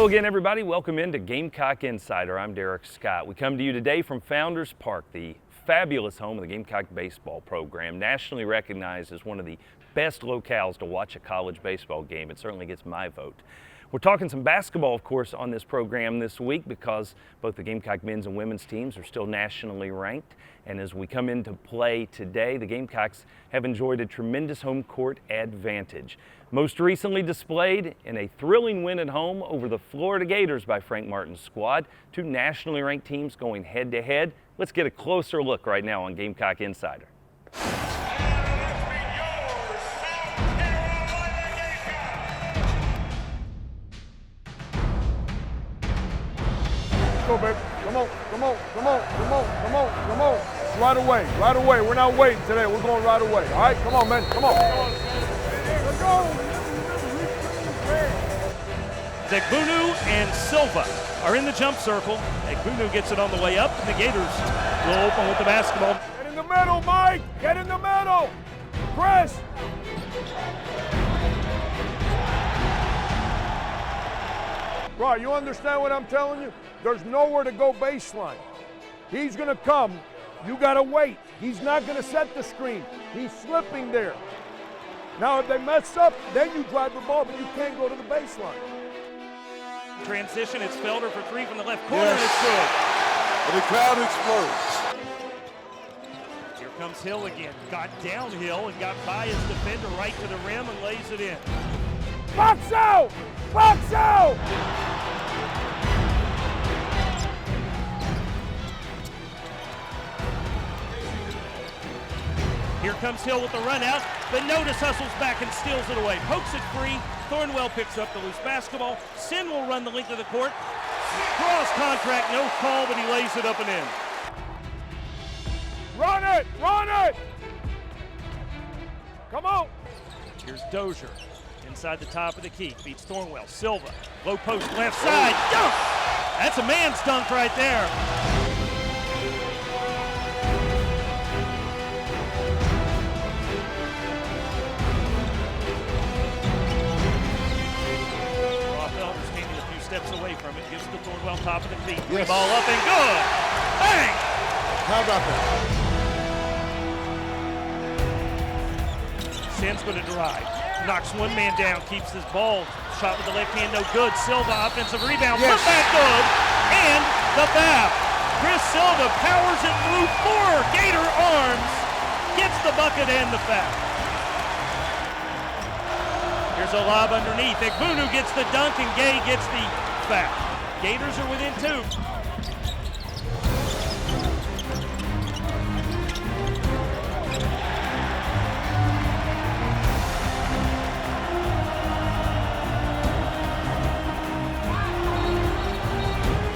Hello again, everybody. Welcome into Gamecock Insider. I'm Derek Scott. We come to you today from Founders Park, the fabulous home of the Gamecock baseball program, nationally recognized as one of the best locales to watch a college baseball game. It certainly gets my vote. We're talking some basketball, of course, on this program this week because both the Gamecock men's and women's teams are still nationally ranked. And as we come into play today, the Gamecocks have enjoyed a tremendous home court advantage. Most recently displayed in a thrilling win at home over the Florida Gators by Frank Martin's squad. Two nationally ranked teams going head-to-head. Let's get a closer look right now on Gamecock Insider. Go, baby. Come on, come on, come on, come on, come on, come on. Right away, right away. We're not waiting today. We're going right away. All right, come on, man. Come on. Let's go. Zegbunu and Silva are in the jump circle. Zegbunu gets it on the way up, and the Gators will open with the basketball. Get in the middle, Mike. Get in the middle. Press. Bro, you understand what I'm telling you? There's nowhere to go baseline. He's going to come. You got to wait. He's not going to set the screen. He's slipping there. Now, if they mess up, then you drive the ball, but you can't go to the baseline. Transition, it's Felder for three from the left corner, and it's good. And the crowd explodes. Here comes Hill again. Got downhill and got by his defender right to the rim and lays it in. Box out! Box out! Here comes Hill with the run out, but Notice hustles back and steals it away. Pokes it free. Thornwell picks up the loose basketball. Sin will run the length of the court. Cross contract, no call, but he lays it up and in. Run it! Run it! Come on! Here's Dozier. Inside the top of the key. Beats Thornwell. Silva. Low post left side. Dunk! That's a man's dunk right there. Steps away from it, gives to Thornwell top of the feet. Yes. Ball up and good. Bang! How about that? Sin's going to drive. Knocks one man down, keeps his ball. Shot with the left hand, no good. Silva, offensive rebound, yes. Put back good. And the foul. Chris Silva powers it through four Gator arms. Gets the bucket and the foul. Here's a lob underneath. Zegbunu gets the dunk and Gay gets the foul. Gators are within two.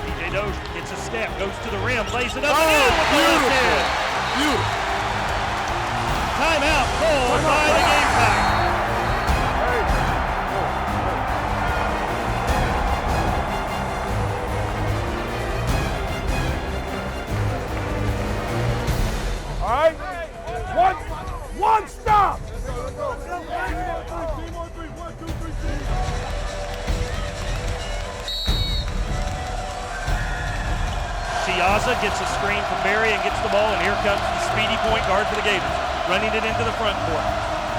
DJ Dozier gets a step, goes to the rim, lays it up and in with the left hand. Beautiful. Timeout called by the Gamecock. All right? One stop! Chiazza gets a screen from Barry and gets the ball, and here comes the speedy point guard for the Gators. Running it into the front court.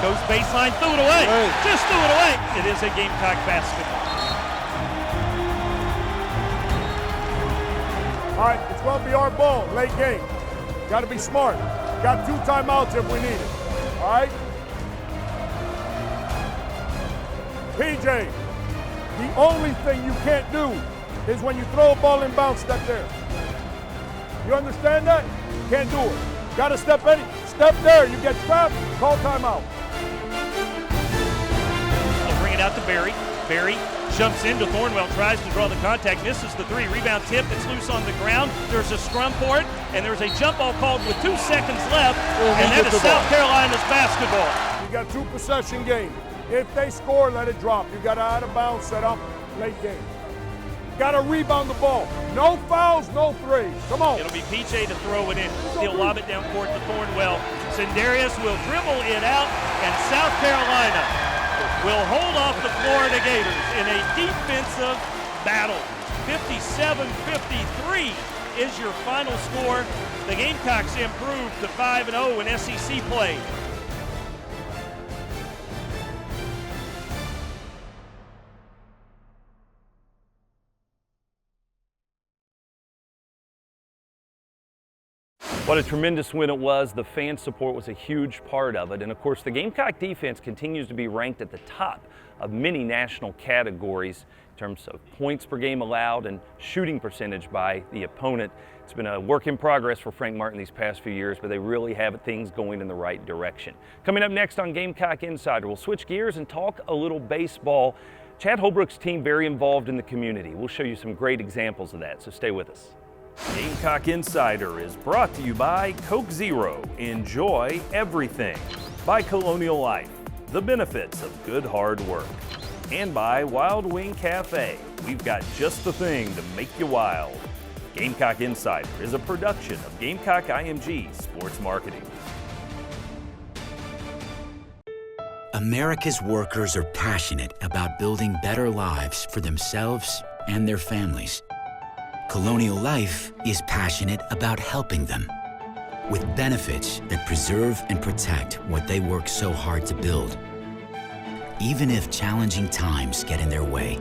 Goes baseline, threw it away. Hey. Just threw it away. It is a Gamecock basketball. All right, it's going to be our ball, late game. Got to be smart. Got 2 timeouts if we need it. All right? PJ, the only thing you can't do is when you throw a ball in bounce, step there. You understand that? Can't do it. Got to step there. You get trapped, call timeout. They'll bring it out to Barry. Barry jumps into Thornwell, tries to draw the contact, misses the three. Rebound tip, it's loose on the ground. There's a scrum for it, and there's a jump ball called with 2 seconds left, and that is South Carolina's basketball. You got 2 possession game. If they score, let it drop. You got to out of bounds, set up, late game. Got to rebound the ball. No fouls, no threes. Come on. It'll be PJ to throw it in. He'll lob it down court to Thornwell. Sendarius will dribble it out, and South Carolina will hold off the Florida Gators in a defensive battle. 57-53 is your final score. The Gamecocks improved to 5-0 in SEC play. What a tremendous win it was. The fan support was a huge part of it. And of course, the Gamecock defense continues to be ranked at the top of many national categories in terms of points per game allowed and shooting percentage by the opponent. It's been a work in progress for Frank Martin these past few years, but they really have things going in the right direction. Coming up next on Gamecock Insider, we'll switch gears and talk a little baseball. Chad Holbrook's team very involved in the community. We'll show you some great examples of that, so stay with us. Gamecock Insider is brought to you by Coke Zero. Enjoy everything. By Colonial Life, the benefits of good hard work. And by Wild Wing Cafe. We've got just the thing to make you wild. Gamecock Insider is a production of Gamecock IMG Sports Marketing. America's workers are passionate about building better lives for themselves and their families. Colonial Life is passionate about helping them with benefits that preserve and protect what they work so hard to build. Even if challenging times get in their way,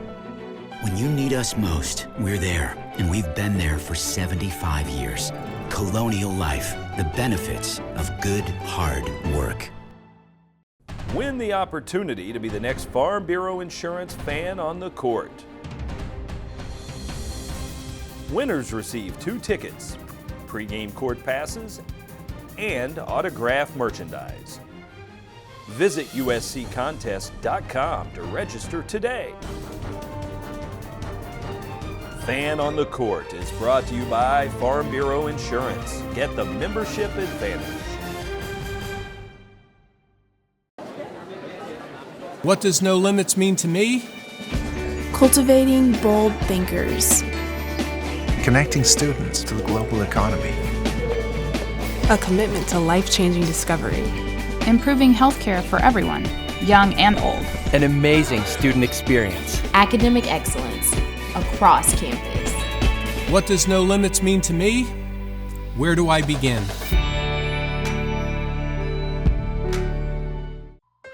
when you need us most, we're there, and we've been there for 75 years. Colonial Life, the benefits of good, hard work. Win the opportunity to be the next Farm Bureau Insurance fan on the court. Winners receive 2 tickets, pregame court passes, and autographed merchandise. Visit usccontest.com to register today. Fan on the Court is brought to you by Farm Bureau Insurance. Get the membership advantage. What does no limits mean to me? Cultivating bold thinkers. Connecting students to the global economy. A commitment to life-changing discovery. Improving healthcare for everyone, young and old. An amazing student experience. Academic excellence across campus. What does no limits mean to me? Where do I begin?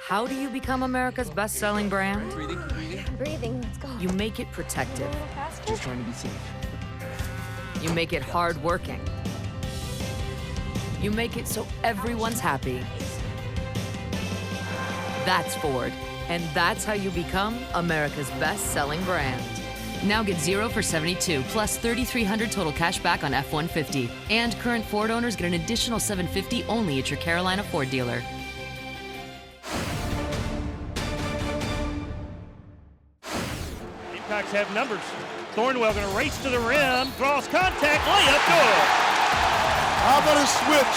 How do you become America's best-selling brand? Breathing, let's go. You make it protective. Just trying to be safe. You make it hard-working. You make it so everyone's happy. That's Ford, and that's how you become America's best-selling brand. Now get 0 for 72, plus $3,300 total cash back on F-150. And current Ford owners get an additional $750 only at your Carolina Ford dealer. Gamecocks have numbers. Thornwell going to race to the rim, draws contact, layup, good. How about a switch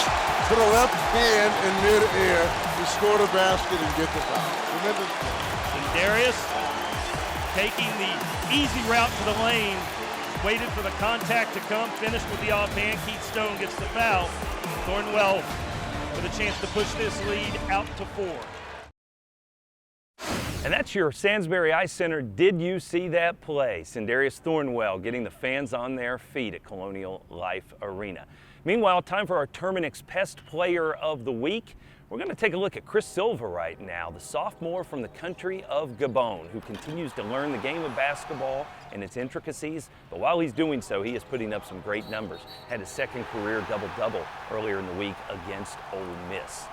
to the left hand in midair to score the basket and get the foul? Tremendous. And Darius taking the easy route to the lane, waited for the contact to come, finished with the offhand. Keith Stone gets the foul. Thornwell with a chance to push this lead out to 4. And that's your Sandsbury Ice Center. Did you see that play? Sindarius Thornwell getting the fans on their feet at Colonial Life Arena. Meanwhile, time for our Terminix Pest Player of the Week. We're going to take a look at Chris Silva right now, the sophomore from the country of Gabon, who continues to learn the game of basketball and its intricacies. But while he's doing so, he is putting up some great numbers. Had his second career double-double earlier in the week against Ole Miss.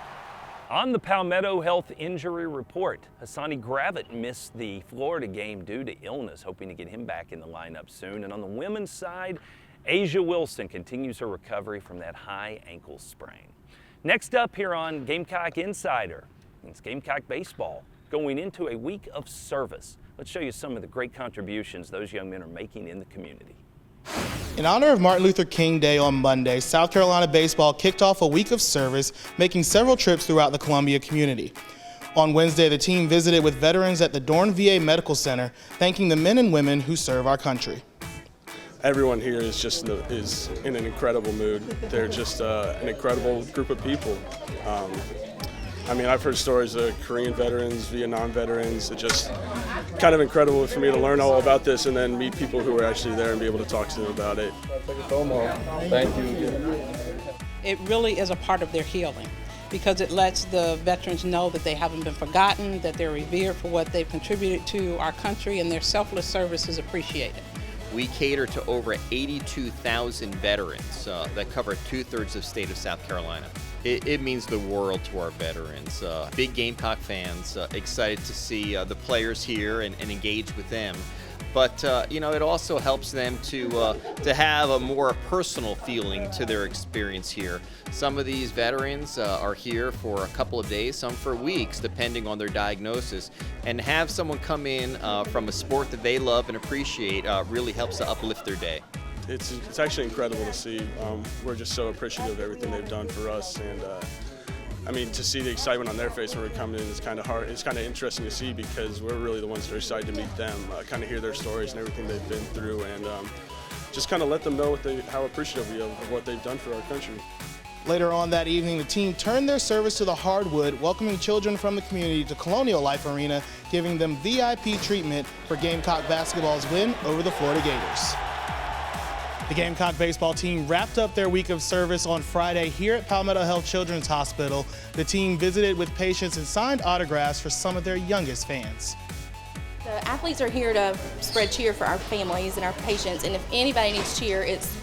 On the Palmetto Health Injury Report, Hassani Gravett missed the Florida game due to illness, hoping to get him back in the lineup soon. And on the women's side, Asia Wilson continues her recovery from that high ankle sprain. Next up here on Gamecock Insider, it's Gamecock Baseball going into a week of service. Let's show you some of the great contributions those young men are making in the community. In honor of Martin Luther King Day on Monday, South Carolina baseball kicked off a week of service, making several trips throughout the Columbia community. On Wednesday, the team visited with veterans at the Dorn VA Medical Center, thanking the men and women who serve our country. Everyone here is just is in an incredible mood. They're just an incredible group of people. I mean, I've heard stories of Korean veterans, Vietnam veterans. It's just kind of incredible for me to learn all about this and then meet people who were actually there and be able to talk to them about it. Thank you. It really is a part of their healing because it lets the veterans know that they haven't been forgotten, that they're revered for what they've contributed to our country, and their selfless service is appreciated. We cater to over 82,000 veterans that cover 2/3 of the state of South Carolina. It means the world to our veterans. Big Gamecock fans, excited to see the players here and engage with them. But you know, it also helps them to have a more personal feeling to their experience here. Some of these veterans are here for a couple of days, some for weeks, depending on their diagnosis. And have someone come in from a sport that they love and appreciate really helps to uplift their day. It's actually incredible to see. We're just so appreciative of everything they've done for us, and I mean, to see the excitement on their face when we're coming in is kind of hard. It's kind of interesting to see because we're really the ones that are excited to meet them, kind of hear their stories and everything they've been through, and just kind of let them know how appreciative we are of what they've done for our country. Later on that evening, the team turned their service to the hardwood, welcoming children from the community to Colonial Life Arena, giving them VIP treatment for Gamecock basketball's win over the Florida Gators. The Gamecock baseball team wrapped up their week of service on Friday here at Palmetto Health Children's Hospital. The team visited with patients and signed autographs for some of their youngest fans. The athletes are here to spread cheer for our families and our patients, and if anybody needs cheer, it's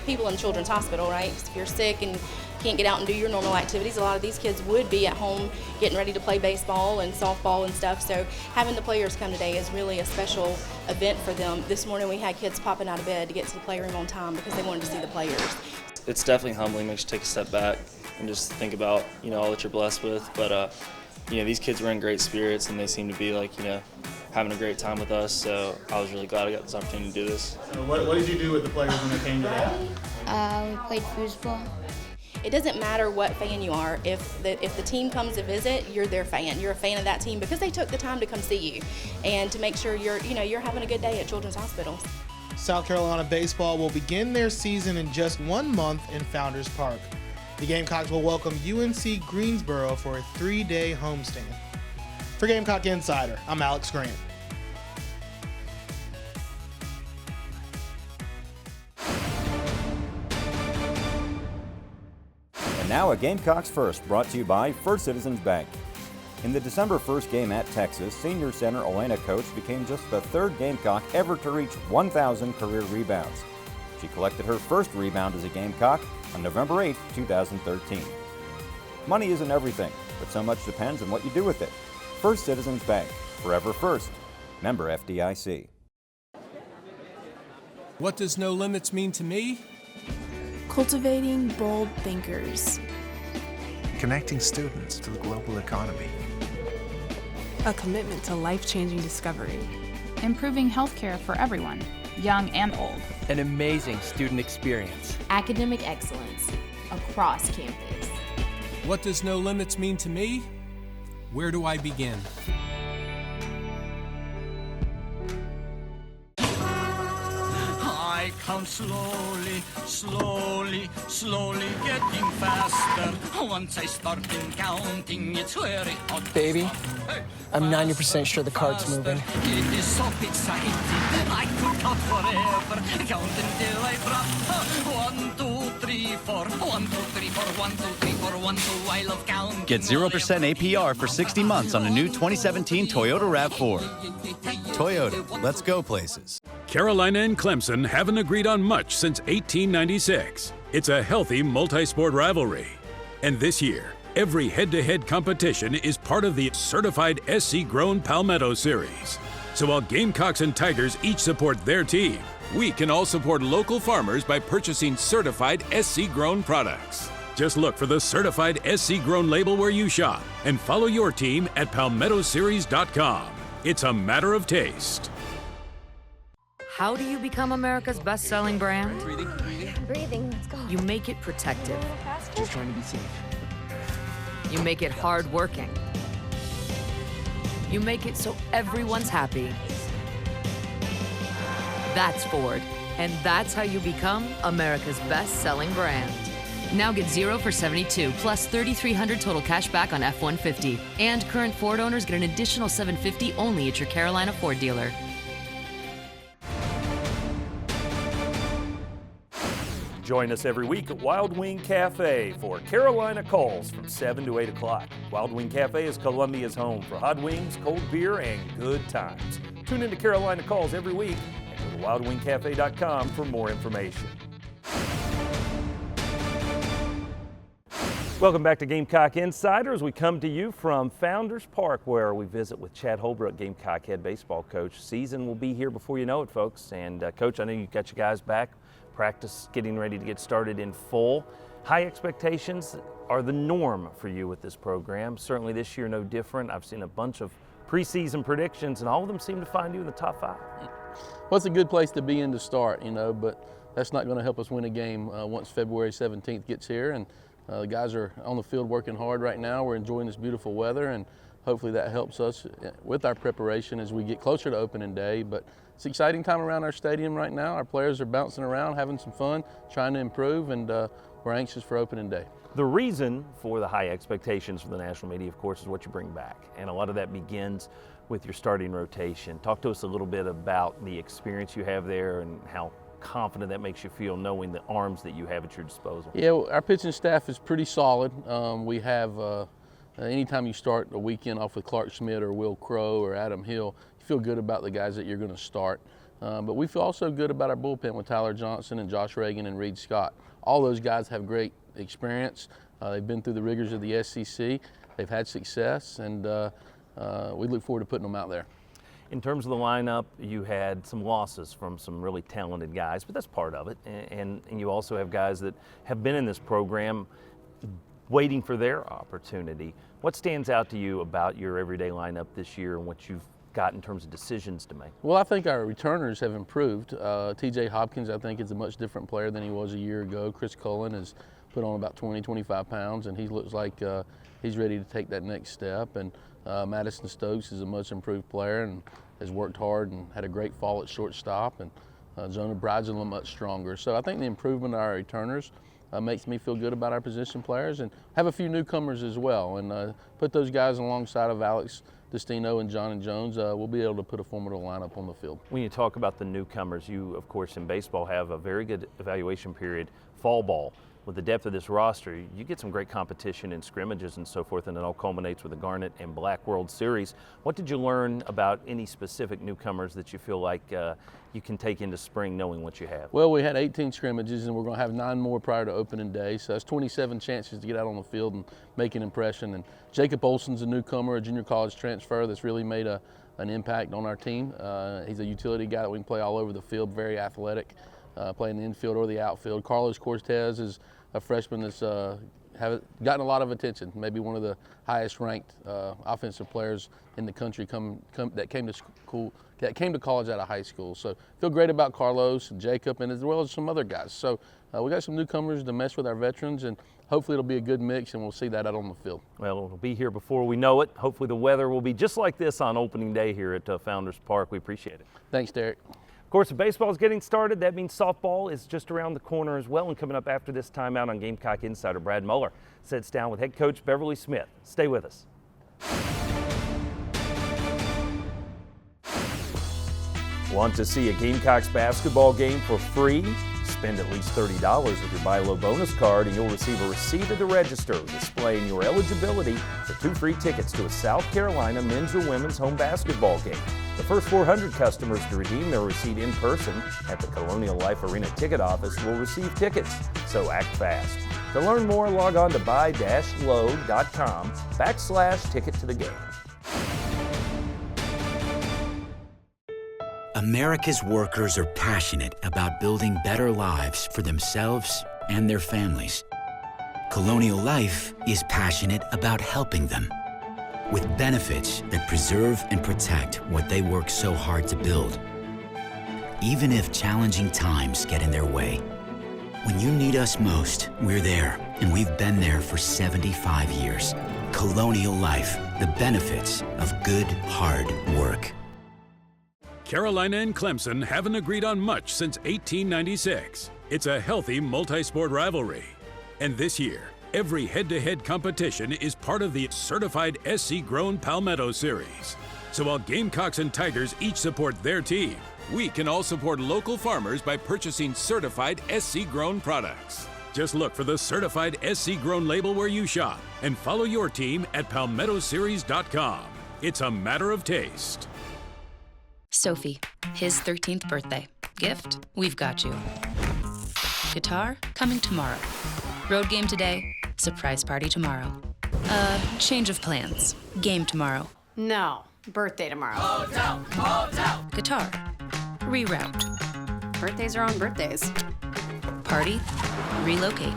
people in Children's Hospital, right? If you're sick and can't get out and do your normal activities, a lot of these kids would be at home getting ready to play baseball and softball and stuff, so having the players come today is really a special event for them. This morning we had kids popping out of bed to get to the playroom on time because they wanted to see the players. It's definitely humbling, makes you take a step back and just think about, you know, all that you're blessed with, but you know, these kids were in great spirits and they seem to be like, you know, having a great time with us, so I was really glad I got this opportunity to do this. What did you do with the players when they came today? We played foosball. It doesn't matter what fan you are. If the team comes to visit, you're their fan. You're a fan of that team because they took the time to come see you and to make sure you're having a good day at Children's Hospital. South Carolina baseball will begin their season in just 1 month in Founders Park. The Gamecocks will welcome UNC Greensboro for a 3-day homestand. For Gamecock Insider, I'm Alex Grant. Now a Gamecocks First, brought to you by First Citizens Bank. In the December 1st game at Texas, senior center Elena Coach became just the third Gamecock ever to reach 1,000 career rebounds. She collected her first rebound as a Gamecock on November 8, 2013. Money isn't everything, but so much depends on what you do with it. First Citizens Bank, forever first. Member FDIC. What does no limits mean to me? Cultivating bold thinkers. Connecting students to the global economy. A commitment to life-changing discovery. Improving healthcare for everyone, young and old. An amazing student experience. Academic excellence across campus. What does no limits mean to me? Where do I begin? I come slowly, slowly, slowly getting faster. Once I start counting, it's very hot. Baby, I'm 90% sure the cart's moving. It is so exciting. I could count forever. Count until I drop. 1, 2, 3, 4. 1, 2, 3, 4. 1, 2, 3, 4. 1, 2. I love counting. Get 0% APR for 60 months on a new 2017 Toyota RAV4. Toyota, let's go places. Carolina and Clemson haven't agreed on much since 1896. It's a healthy multi-sport rivalry. And this year, every head-to-head competition is part of the certified SC-grown Palmetto Series. So while Gamecocks and Tigers each support their team, we can all support local farmers by purchasing certified SC-grown products. Just look for the certified SC-grown label where you shop and follow your team at palmettoseries.com. It's a matter of taste. How do you become America's best-selling brand? Breathing, let's go. You make it protective. Just trying to be safe. You make it hard-working. You make it so everyone's happy. That's Ford, and that's how you become America's best-selling brand. Now get 0 for 72 plus $3,300 total cash back on F-150. And current Ford owners get an additional $750 only at your Carolina Ford dealer. Join us every week at Wild Wing Cafe for Carolina Calls from 7 to 8 o'clock. Wild Wing Cafe is Columbia's home for hot wings, cold beer, and good times. Tune into Carolina Calls every week and go to wildwingcafe.com for more information. Welcome back to Gamecock Insider as we come to you from Founders Park, where we visit with Chad Holbrook, Gamecock head baseball coach. Season will be here before you know it, folks. And Coach, I know you've got your guys back. Practice getting ready to get started in full. High expectations are the norm for you with this program. Certainly this year no different. I've seen a bunch of preseason predictions and all of them seem to find you in the top 5. Well, it's a good place to be in to start, but that's not going to help us win a game once February 17th gets here. And the guys are on the field working hard right now. We're enjoying this beautiful weather, and hopefully that helps us with our preparation as we get closer to opening day. But it's an exciting time around our stadium right now. Our players are bouncing around, having some fun, trying to improve, and we're anxious for opening day. The reason for the high expectations from the national media, of course, is what you bring back. And a lot of that begins with your starting rotation. Talk to us a little bit about the experience you have there and how confident that makes you feel knowing the arms that you have at your disposal. Yeah, our pitching staff is pretty solid. We have, anytime you start a weekend off with Clark Schmidt or Will Crow or Adam Hill, you feel good about the guys that you're going to start. But we feel also good about our bullpen with Tyler Johnson and Josh Reagan and Reed Scott. All those guys have great experience. They've been through the rigors of the SEC. They've had success, and we look forward to putting them out there. In terms of the lineup, you had some losses from some really talented guys, but that's part of it. And you also have guys that have been in this program waiting for their opportunity. What stands out to you about your everyday lineup this year and what you've got in terms of decisions to make? Well, I think our returners have improved. TJ Hopkins, I think, is a much different player than he was a year ago. Chris Cullen has put on about 20, 25 pounds, and he looks like he's ready to take that next step. And Madison Stokes is a much improved player and has worked hard and had a great fall at shortstop. And Jonah Bridgel much stronger. So I think the improvement of our returners makes me feel good about our position players, and have a few newcomers as well. And put those guys alongside of Alex Destino and John and Jones, we'll be able to put a formidable lineup on the field. When you talk about the newcomers, you, of course, in baseball have a very good evaluation period, fall ball. With the depth of this roster, you get some great competition in scrimmages and so forth, and it all culminates with the Garnet and Black World Series. What did you learn about any specific newcomers that you feel like you can take into spring knowing what you have? Well, we had 18 scrimmages, and we're going to have 9 more prior to opening day, so that's 27 chances to get out on the field and make an impression. And Jacob Olson's a newcomer, a junior college transfer that's really made an impact on our team. He's a utility guy that we can play all over the field, very athletic, playing the infield or the outfield. Carlos Cortez is a freshman that's gotten a lot of attention, maybe one of the highest ranked offensive players in the country that came to college out of high school. So feel great about Carlos and Jacob, and as well as some other guys. So we got some newcomers to mess with our veterans, and hopefully it'll be a good mix, and we'll see that out on the field. Well, it'll be here before we know it. Hopefully the weather will be just like this on opening day here at Founders Park. We appreciate it. Thanks, Derek. Of course, if baseball is getting started, that means softball is just around the corner as well. And coming up after this timeout on Gamecock Insider, Brad Muller sits down with head coach Beverly Smith. Stay with us. Want to see a Gamecocks basketball game for free? Spend at least $30 with your Buy Low bonus card and you'll receive a receipt at the register displaying your eligibility for 2 free tickets to a South Carolina men's or women's home basketball game. The first 400 customers to redeem their receipt in person at the Colonial Life Arena ticket office will receive tickets, so act fast. To learn more, log on to buy-low.com/ticket to the game. America's workers are passionate about building better lives for themselves and their families. Colonial Life is passionate about helping them with benefits that preserve and protect what they work so hard to build, even if challenging times get in their way. When you need us most, we're there, and we've been there for 75 years. Colonial Life, the benefits of good, hard work. Carolina and Clemson haven't agreed on much since 1896. It's a healthy multi-sport rivalry. And this year, every head-to-head competition is part of the certified SC-grown Palmetto Series. So while Gamecocks and Tigers each support their team, we can all support local farmers by purchasing certified SC-grown products. Just look for the certified SC-grown label where you shop and follow your team at palmettoseries.com. It's a matter of taste. Sophie, his 13th birthday. Gift, we've got you. Guitar, coming tomorrow. Road game today, surprise party tomorrow. Change of plans. Game tomorrow. No, birthday tomorrow. Guitar, reroute. Birthdays are on birthdays. Party, relocate.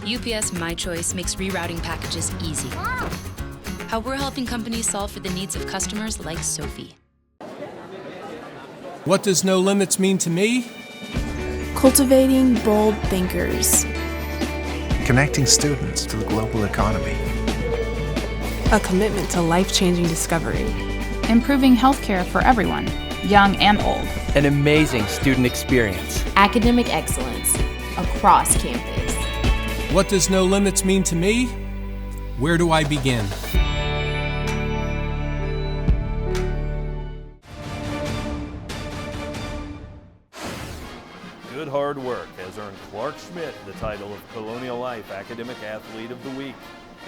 UPS My Choice makes rerouting packages easy. How we're helping companies solve for the needs of customers like Sophie. What does no limits mean to me? Cultivating bold thinkers. Connecting students to the global economy. A commitment to life-changing discovery. Improving healthcare for everyone, young and old. An amazing student experience. Academic excellence across campus. What does no limits mean to me? Where do I begin? Good hard work has earned Clark Schmidt the title of Colonial Life Academic Athlete of the Week.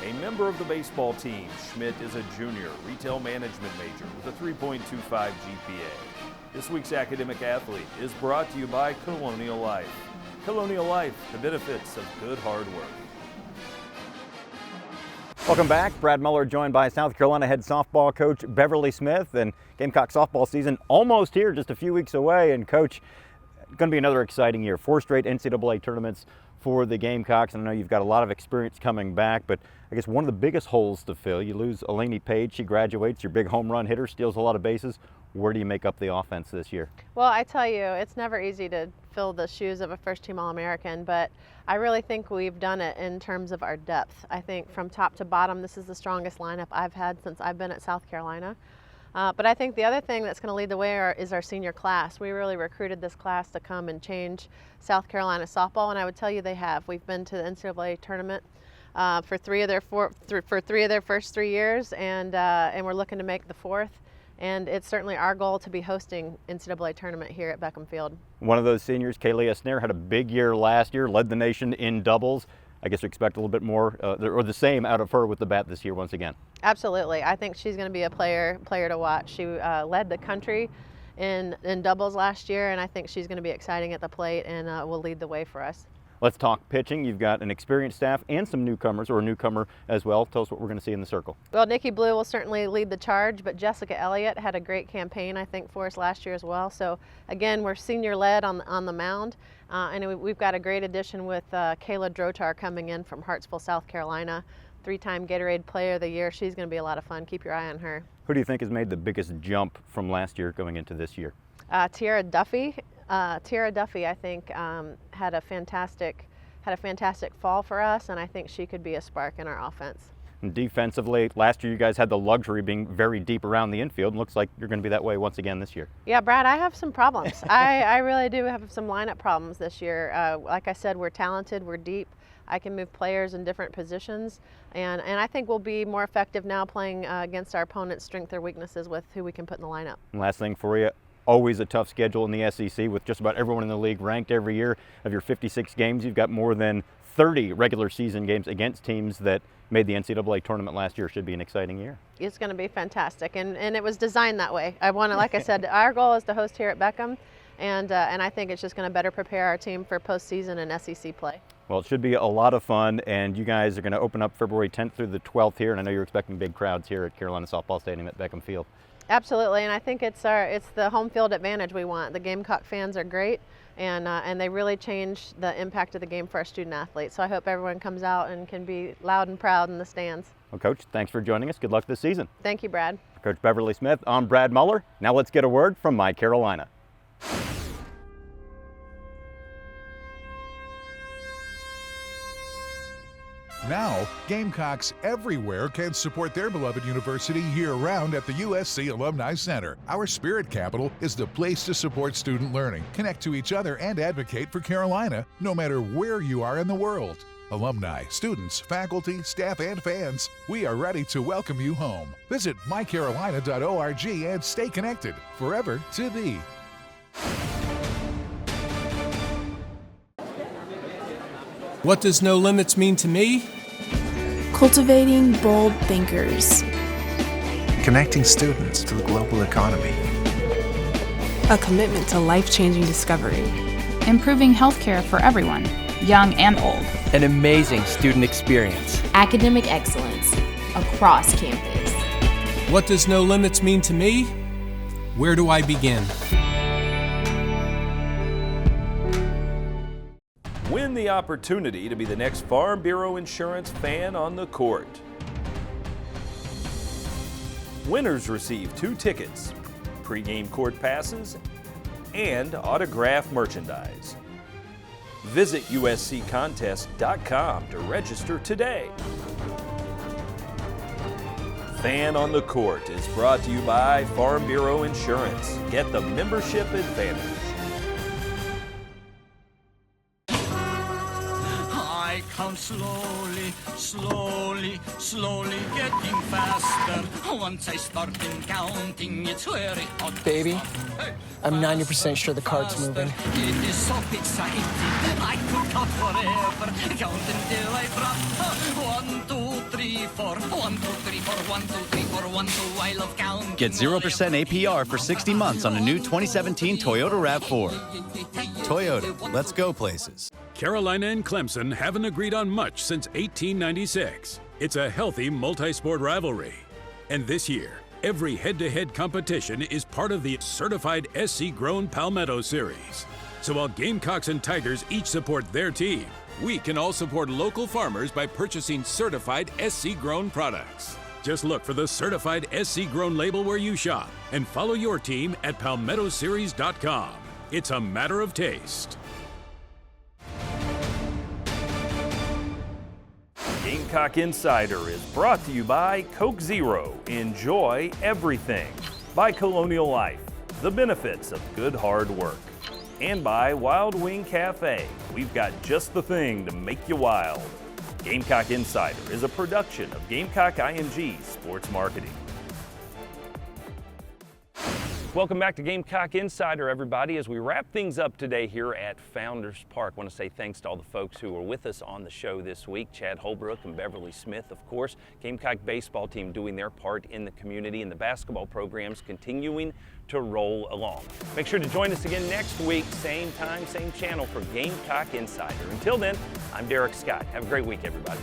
A member of the baseball team, Schmidt is a junior retail management major with a 3.25 GPA. This week's academic athlete is brought to you by Colonial Life. Colonial Life, the benefits of good hard work. Welcome back. Brad Muller joined by South Carolina head softball coach Beverly Smith, and Gamecock softball season almost here, just a few weeks away. And coach, going to be another exciting year. 4 straight NCAA tournaments for the Gamecocks, and I know you've got a lot of experience coming back, but I guess one of the biggest holes to fill, you lose Eleni Page, she graduates, your big home run hitter, steals a lot of bases. Where do you make up the offense this year? Well, I tell you, it's never easy to fill the shoes of a first-team All-American, but I really think we've done it in terms of our depth. I think from top to bottom, this is the strongest lineup I've had since I've been at South Carolina. But I think the other thing that's going to lead the way is our senior class. We really recruited this class to come and change South Carolina softball, and I would tell you they have. We've been to the NCAA tournament for three of their first 3 years, and we're looking to make the 4th. And it's certainly our goal to be hosting NCAA tournament here at Beckham Field. One of those seniors, Kaylia Snare, had a big year last year, led the nation in doubles. I guess we expect a little bit more or the same out of her with the bat this year once again. Absolutely. I think she's going to be a player to watch. She led the country in doubles last year, and I think she's going to be exciting at the plate and will lead the way for us. Let's talk pitching. You've got an experienced staff and some newcomers, or a newcomer as well. Tell us what we're going to see in the circle. Well, Nikki Blue will certainly lead the charge, but Jessica Elliott had a great campaign, I think, for us last year as well. So again, we're senior-led on the mound, and we've got a great addition with Kayla Drotar coming in from Hartsville, South Carolina, 3-time Gatorade Player of the Year. She's going to be a lot of fun. Keep your eye on her. Who do you think has made the biggest jump from last year going into this year? Tiara Duffy. Tiara Duffy, I think, had a fantastic fall for us, and I think she could be a spark in our offense. And defensively, last year you guys had the luxury of being very deep around the infield, and looks like you're going to be that way once again this year. Yeah, Brad, I have some problems. I really do have some lineup problems this year. Like I said, we're talented, we're deep. I can move players in different positions, and I think we'll be more effective now playing against our opponent's strengths or weaknesses with who we can put in the lineup. And last thing for you, always a tough schedule in the SEC with just about everyone in the league ranked every year. Of your 56 games, you've got more than 30 regular season games against teams that made the NCAA tournament last year. Should be an exciting year. It's going to be fantastic, and it was designed that way. I want to, like I said, our goal is to host here at Beckham, and I think it's just going to better prepare our team for postseason and SEC play. Well, it should be a lot of fun, and you guys are going to open up February 10th through the 12th here, and I know you're expecting big crowds here at Carolina Softball Stadium at Beckham Field. Absolutely, and I think it's the home field advantage we want. The Gamecock fans are great, and they really change the impact of the game for our student athletes. So I hope everyone comes out and can be loud and proud in the stands. Well, Coach, thanks for joining us. Good luck this season. Thank you, Brad. Coach Beverly Smith, I'm Brad Muller. Now let's get a word from My Carolina. Now, Gamecocks everywhere can support their beloved university year-round at the USC Alumni Center. Our spirit capital is the place to support student learning, connect to each other, and advocate for Carolina, no matter where you are in the world. Alumni, students, faculty, staff, and fans, we are ready to welcome you home. Visit mycarolina.org and stay connected forever to thee. What does no limits mean to me? Cultivating bold thinkers. Connecting students to the global economy. A commitment to life-changing discovery. Improving healthcare for everyone, young and old. An amazing student experience. Academic excellence across campus. What does no limits mean to me? Where do I begin? Win the opportunity to be the next Farm Bureau Insurance fan on the court. Winners receive 2 tickets, pregame court passes, and autographed merchandise. Visit usccontest.com to register today. Fan on the Court is brought to you by Farm Bureau Insurance. Get the membership advantage. I count slowly, slowly, slowly getting faster. Once I start counting, it's very hot. Baby, I'm 90% sure the card's moving. It is so exciting. I could count forever. Count until I drop. 1, 2, 3, 4. 1, 2, 3, 4. 1, 2, 3, 4. 1, 2. I love counting. Get 0% APR for 60 months on a new 2017 Toyota RAV4. Toyota, let's go places. Carolina and Clemson haven't agreed on much since 1896. It's a healthy multi-sport rivalry. And this year, every head-to-head competition is part of the certified SC-grown Palmetto Series. So while Gamecocks and Tigers each support their team, we can all support local farmers by purchasing certified SC-grown products. Just look for the certified SC-grown label where you shop and follow your team at palmettoseries.com. It's a matter of taste. Gamecock Insider is brought to you by Coke Zero. Enjoy everything. By Colonial Life, the benefits of good hard work. And by Wild Wing Cafe. We've got just the thing to make you wild. Gamecock Insider is a production of Gamecock IMG Sports Marketing. Welcome back to Gamecock Insider, everybody. As we wrap things up today here at Founders Park, I want to say thanks to all the folks who were with us on the show this week. Chad Holbrook and Beverly Smith, of course. Gamecock baseball team doing their part in the community, and the basketball programs continuing to roll along. Make sure to join us again next week, same time, same channel for Gamecock Insider. Until then, I'm Derek Scott. Have a great week, everybody.